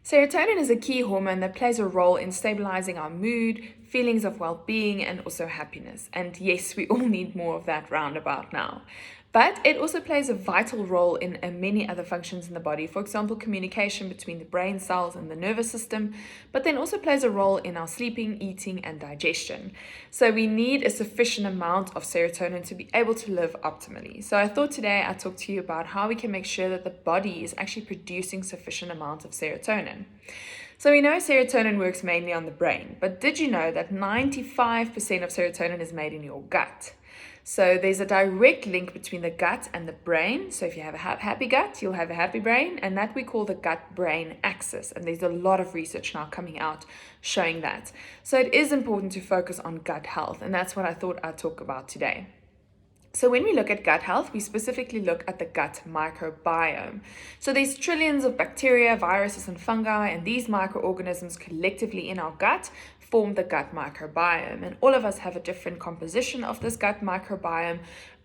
Serotonin is a key hormone that plays a role in stabilizing our mood, feelings of well-being, and also happiness. And yes, we all need more of that roundabout now. But it also plays a vital role in many other functions in the body. For example, communication between the brain cells and the nervous system, but then also plays a role in our sleeping, eating, and digestion. So we need a sufficient amount of serotonin to be able to live optimally. So I thought today I'd talk to you about how we can make sure that the body is actually producing sufficient amounts of serotonin. So we know serotonin works mainly on the brain, but did you know that 95% of serotonin is made in your gut? So there's a direct link between the gut and the brain. So if you have a happy gut, you'll have a happy brain, and that we call the gut-brain axis. And there's a lot of research now coming out showing that. So it is important to focus on gut health, and that's what I thought I'd talk about today. So when we look at gut health, we specifically look at the gut microbiome. So there's trillions of bacteria, viruses, and fungi, and these microorganisms collectively in our gut form the gut microbiome. And all of us have a different composition of this gut microbiome,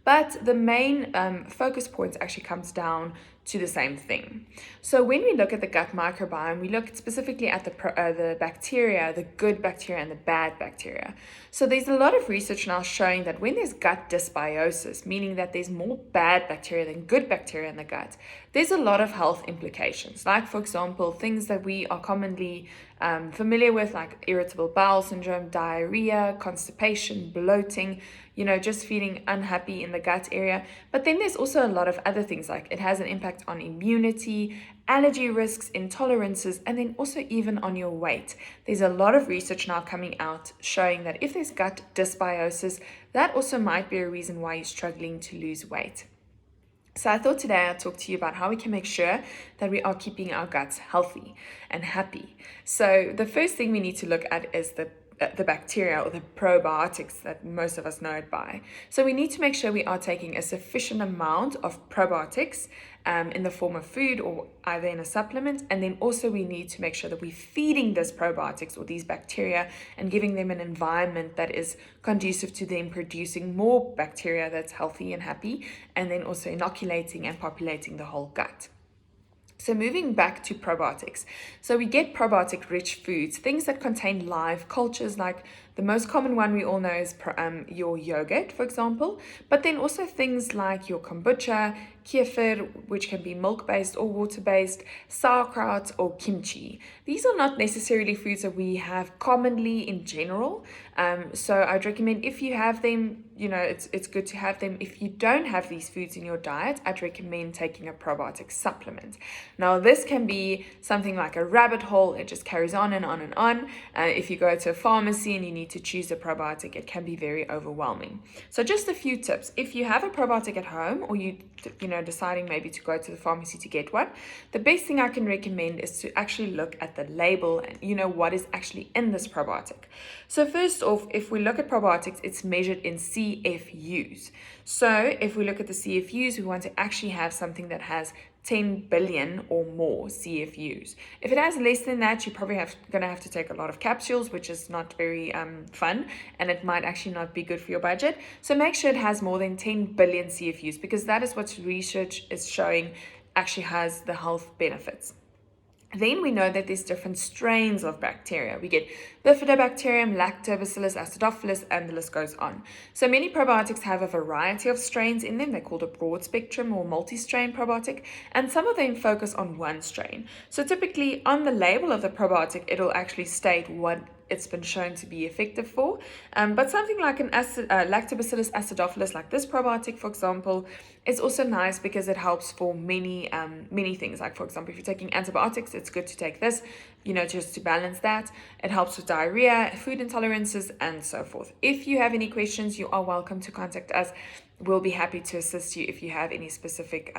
but the main focus point actually comes down to the same thing. So when we look at the gut microbiome, we look specifically at the bacteria, the good bacteria and the bad bacteria. So there's a lot of research now showing that when there's gut dysbiosis, meaning that there's more bad bacteria than good bacteria in the gut, there's a lot of health implications. Like, for example, things that we are commonly familiar with, like irritable bowel syndrome, diarrhea, constipation, bloating, just feeling unhappy in the gut area. But then there's also a lot of other things, like it has an impact on immunity, allergy risks, intolerances, and then also even on your weight. There's a lot of research now coming out showing that if there's gut dysbiosis, that also might be a reason why you're struggling to lose weight. So I thought today I'd talk to you about how we can make sure that we are keeping our guts healthy and happy. So the first thing we need to look at is the bacteria or the probiotics that most of us know it by. So we need to make sure we are taking a sufficient amount of probiotics in the form of food or either in a supplement, and then also we need to make sure that we're feeding these probiotics or these bacteria and giving them an environment that is conducive to them producing more bacteria that's healthy and happy, and then also inoculating and populating the whole gut. So moving back to probiotics. So we get probiotic-rich foods, things that contain live cultures, like the most common one we all know is your yogurt, for example, but then also things like your kombucha, kefir, which can be milk-based or water-based, sauerkraut, or kimchi. These are not necessarily foods that we have commonly in general. So I'd recommend if you have them, it's good to have them. If you don't have these foods in your diet, I'd recommend taking a probiotic supplement. Now, this can be something like a rabbit hole. It just carries on and on and on. If you go to a pharmacy and you need to choose a probiotic, it can be very overwhelming. So just a few tips. If you have a probiotic at home, or you deciding maybe to go to the pharmacy to get one, the best thing I can recommend is to actually look at the label and what is actually in this probiotic. So first off, if we look at probiotics, it's measured in CFUs. So if we look at the CFUs, we want to actually have something that has 10 billion or more CFUs. If it has less than that, you're probably going to have to take a lot of capsules, which is not very fun, and it might actually not be good for your budget. So make sure it has more than 10 billion CFUs, because that is what research is showing actually has the health benefits. Then we know that there's different strains of bacteria. We get bifidobacterium, lactobacillus, acidophilus, and the list goes on. So many probiotics have a variety of strains in them. They're called a broad spectrum or multi-strain probiotic, and some of them focus on one strain. So typically on the label of the probiotic, it'll actually state what it's been shown to be effective for. But something like an lactobacillus acidophilus, like this probiotic, for example, is also nice because it helps for many things. Like, for example, if you're taking antibiotics, it's good to take this, just to balance that. It helps with diarrhea, food intolerances, and so forth. If you have any questions, you are welcome to contact us. We'll be happy to assist you if you have any specific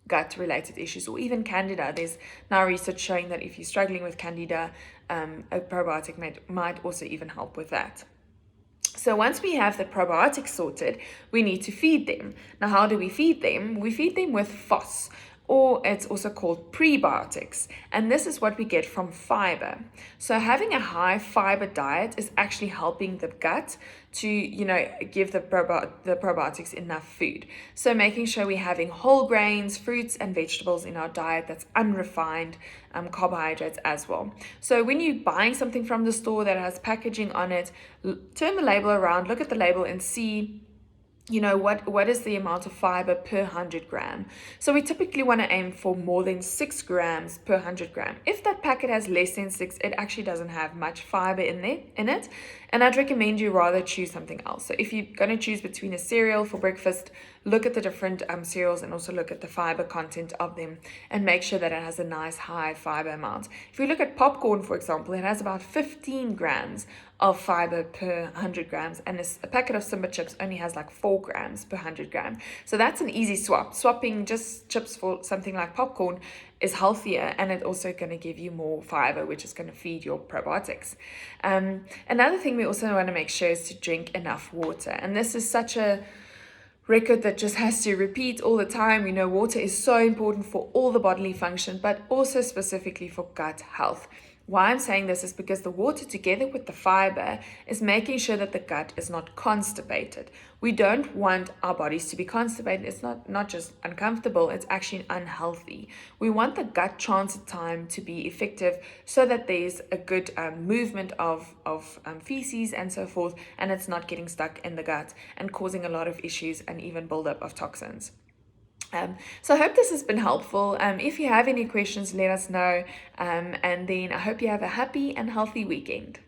gut-related issues, or even candida. There's now research showing that if you're struggling with candida, a probiotic might also even help with that. So once we have the probiotics sorted, we need to feed them. Now, how do we feed them? We feed them with FOS, or it's also called prebiotics. And this is what we get from fiber. So having a high fiber diet is actually helping the gut to, give the probiotics enough food. So making sure we're having whole grains, fruits, and vegetables in our diet that's unrefined, carbohydrates as well. So when you're buying something from the store that has packaging on it, turn the label around, look at the label and see what is the amount of fiber per 100 gram. So we typically want to aim for more than 6 grams per 100 gram. If that packet has less than 6, it actually doesn't have much fiber in it, and I'd recommend you rather choose something else. So if you're going to choose between a cereal for breakfast, look at the different cereals and also look at the fiber content of them and make sure that it has a nice high fiber amount. If you look at popcorn, for example, it has about 15 grams of fiber per 100 grams, and a packet of Simba chips only has like 4 grams per 100 gram. So that's an easy swap. Swapping just chips for something like popcorn is healthier, and it's also going to give you more fiber, which is going to feed your probiotics. Another thing we also want to make sure is to drink enough water, and this is such a record that just has to repeat all the time. Water is so important for all the bodily function, but also specifically for gut health. Why I'm saying this is because the water together with the fiber is making sure that the gut is not constipated. We don't want our bodies to be constipated. It's not just uncomfortable, it's actually unhealthy. We want the gut transit time to be effective so that there's a good movement of feces and so forth, and it's not getting stuck in the gut and causing a lot of issues and even buildup of toxins. So I hope this has been helpful. If you have any questions, let us know. And then I hope you have a happy and healthy weekend.